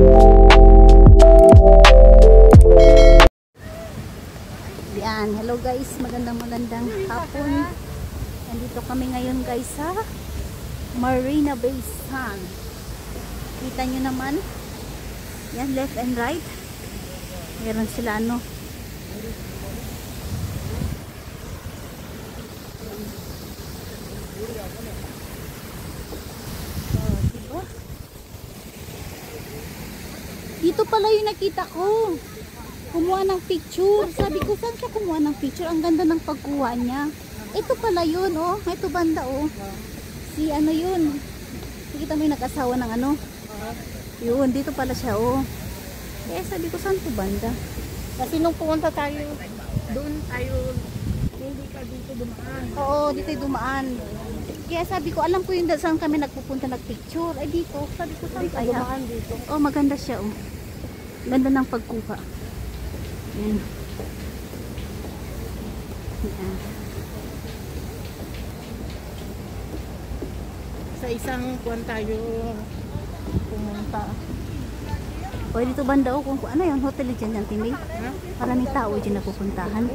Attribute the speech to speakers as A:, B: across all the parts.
A: Yan, hello guys, magandang hapon. Nandito kami ngayon guys sa Marina Bay Sands. Kita nyo naman, yan, left and right. Meron sila ano. Diba? Dito pala yung nakita ko. Kumuha ng picture. Sabi ko, saan siya kumuha ng picture? Ang ganda ng pagkuha niya. Ito pala yun, oh. Ito banda, oh. Si ano yun. Nakita mo yung nag-asawa ng ano. Yun, dito pala siya, oh. Eh, sabi ko, saan to banda?
B: Kasi nung pumunta tayo, doon tayo, hindi ka dito dumaan.
A: Oo, dito yung dumaan. Kaya sabi ko, alam ko yung saan kami nagpupunta nagpicture. Ay, dito. Sabi ko, saan kaya?
B: Dumaan dito.
A: Oh, maganda siya, oh. Ganda ng pagkuha. Yan. Yan.
B: Sa isang kuwan tayo pumunta.
A: O, dito banda, oh. Kung ano yun, hotel dyan yan, Timmy.
B: Ha?
A: Maraming tao dyan napupuntahan.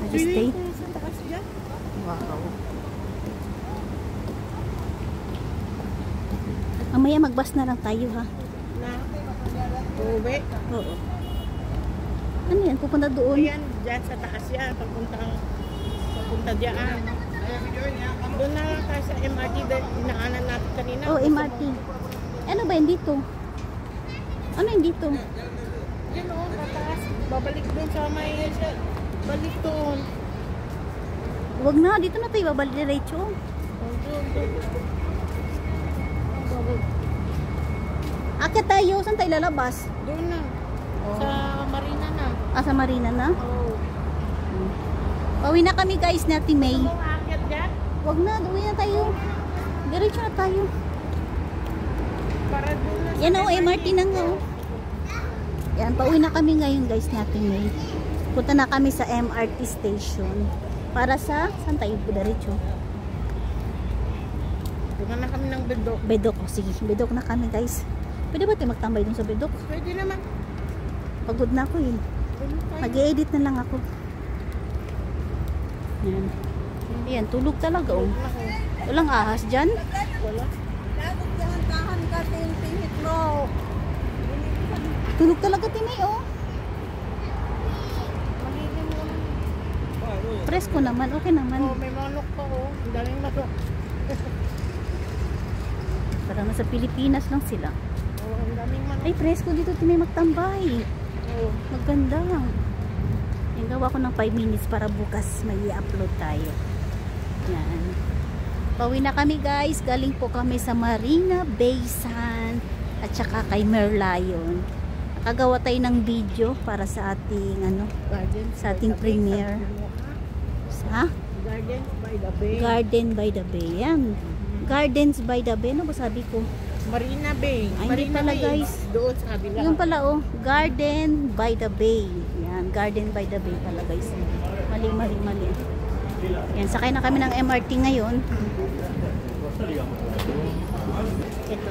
A: Nag-stay.
B: Sa taas dyan?
A: Wow. Mamaya mag-bus na lang tayo, ha?
B: Na? Uwi?
A: Oo. Ano yan? Pupunta doon?
B: Ayan, dyan sa taas yan. Papunta dyan. Doon na lang tayo sa MRT dahil inaanan natin kanina.
A: Oh, MRT. Ano ba yun dito? Ano yun dito?
B: Yun o, pataas. Babalik doon sa may... Balik doon.
A: Huwag na, dito na tayo babalik diretso.
B: Oh, doon.
A: Akit tayo, saan tayo lalabas?
B: Doon na.
A: Oh.
B: Sa Marina na.
A: Ah, sa Marina na?
B: Oo.
A: Pauwi na kami guys na May.
B: Gusto mong aakyat dyan?
A: Huwag na, uwi na tayo. Diretso na tayo.
B: Para doon na.
A: Yan o, MRT na nga. Oh. Yan, pauwi na kami ngayon guys na May. Punta na kami sa MRT station. Para sa, saan tayo diretso?
B: Duman na kami ng Bedok.
A: Bedok, oh, sige. Bedok na kami guys. Pwede ba tayo magtambay dun sa Bedok?
B: Pwede naman.
A: Pagod na ako eh. Mag-i-edit na lang ako. Yan. Yan, tulog talaga oh. Walang ahas dyan.
B: Wala.
A: Tulog talaga Timay oh. Presko naman, okay naman.
B: Oh, may manok pa oh. Ang daming manok.
A: Parang nasa Pilipinas lang sila.
B: Oh, ang daming manok.
A: Ay, presko dito Timay magtambay.
B: Oh.
A: Maganda. Yung gawa ko ng 5 minutes para bukas may i-upload tayo. Yan. Pauwi na kami guys. Galing po kami sa Marina Bay Sands at saka kay Merlion. Nakagawa tayo ng video para sa ating ano, sa ating premiere. Ha?
B: Garden by the Bay.
A: Garden by the Bay. Yan. Gardens by the Bay. Ano ba sabi ko?
B: Marina Bay.
A: Ay, hindi
B: Marina
A: pala,
B: Bay.
A: guys.
B: Doon sa kabila.
A: Yung pala oh. Garden by the Bay. Yan. Garden by the Bay pala guys. Mali. Yan. Sakay na kami ng MRT ngayon. Ito.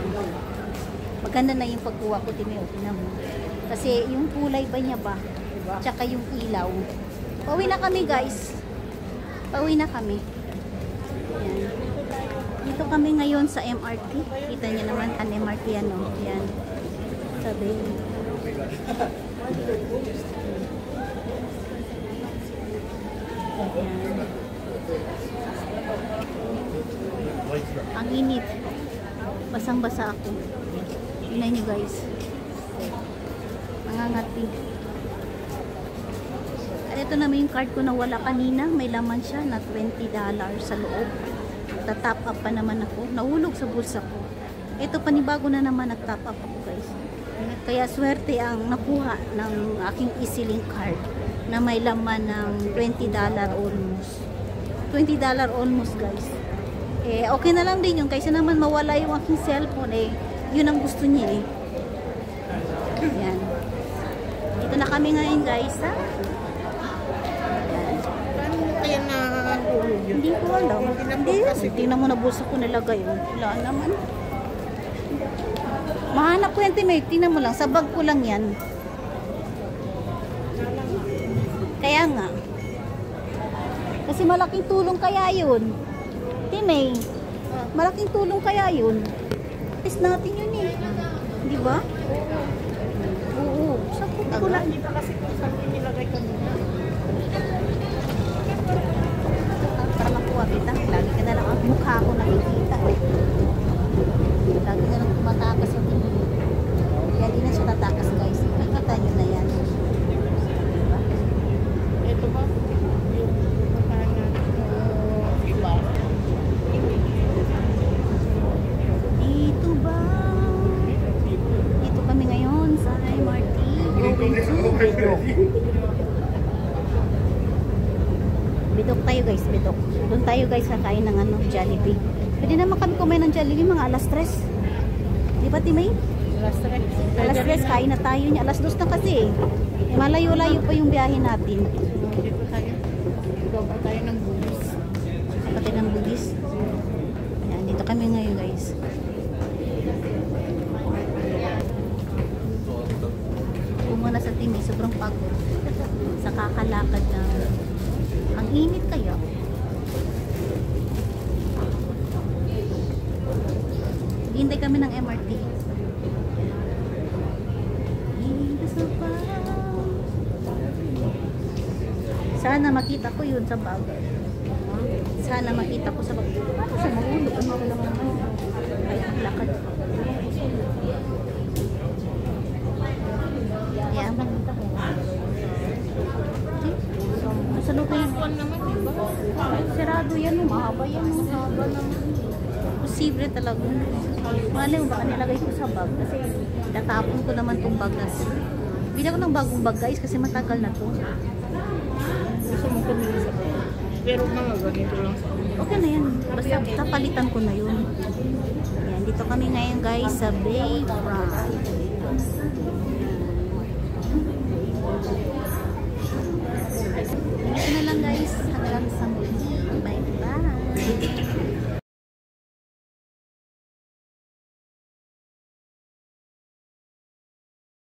A: Maganda na yung pagkuha ko. Tingnan mo. Kasi yung kulay ba niya ba? Tsaka yung ilaw. Pauwi na kami guys. Pauwi na kami. Yan. Dito kami ngayon sa MRT. Kita niyo naman ang MRT ano. Yan. Sabi. Yan. Ang init. Basang-basa ako. Tingnan niyo guys. Nangangati. At ito naman yung card ko na wala kanina. May laman siya na $20 sa loob. Nagta-top up pa naman ako. Nahulog sa bulsa ko. Ito panibago na naman nag-top up ako guys. Kaya swerte ang nakuha ng aking EasyLink card na may laman ng $20 almost. $20 almost guys. Eh okay na lang din yun kaysa naman mawala yung aking cellphone eh. Yun ang gusto niya eh. Yan. Dito na kami ngayon guys ha.
B: Paano mo kaya nahulog yun?
A: Hindi ko alam. Hindi. Tingnan mo na bulsa ko nilagay. Wala naman. Mahanap ko yan, Timay. Tingnan mo lang. Sa bag ko lang yan. Kaya nga. Kasi malaking tulong kaya yun. Timay, malaking tulong kaya yun. Test natin yun eh. Di ba? Oo. Sa puto ko lang.
B: Hindi pa kasi kung saan nilagay kanina.
A: Para makuha kita. Lagi ka na lang ang mukha ko nakikita. Lagi na lang tumatakas sa tingin. Kaya di na siya tatakas guys. Makikita nyo na yan. Diba?
B: Ito ba? Yung makanan. Iba.
A: Dito ba? Dito kami ngayon sa MRT. Going to Bidok. Bidok tayo guys, Bidok. Doon tayo guys kakain ng Jollibee. Pwede naman kami kumain ng Jollibee mga alas 3. Di ba, Timay?
B: Alas 3.
A: Alas 3, kain na tayo niya. Alas 2 na kasi eh. Malayo-layo pa yung biyahe natin.
B: Dito tayo. Gawa tayo ng bulis.
A: Kapatid ng Bugis. Ayan, dito kami ngayon guys. Muna sa Timay, sobrang pagod. Sa kakalakad na. Ang init kaya. Hintay kami ng MRT. Sana makita ko yun sa bag. Sana makita ko sa bag. Paano siya mahulog? Ano ko lang naman? Ay, lakad. Ayan. Sa loob yung
B: Kuwan naman, diba?
A: sirado yan. Mahaba yan. Mahaba naman. Posible talaga. Malay mo baka nilagay ko sa bag. Kasi tatapon ko naman itong bag. Bili ko ng bagong bag guys kasi matagal na to. Gusto mo kumili sa bag.
B: Pero mga ganito lang sa
A: Okay na yan. Basta papalitan ko na yun. Ayan, dito kami ngayon guys sa Bayfront.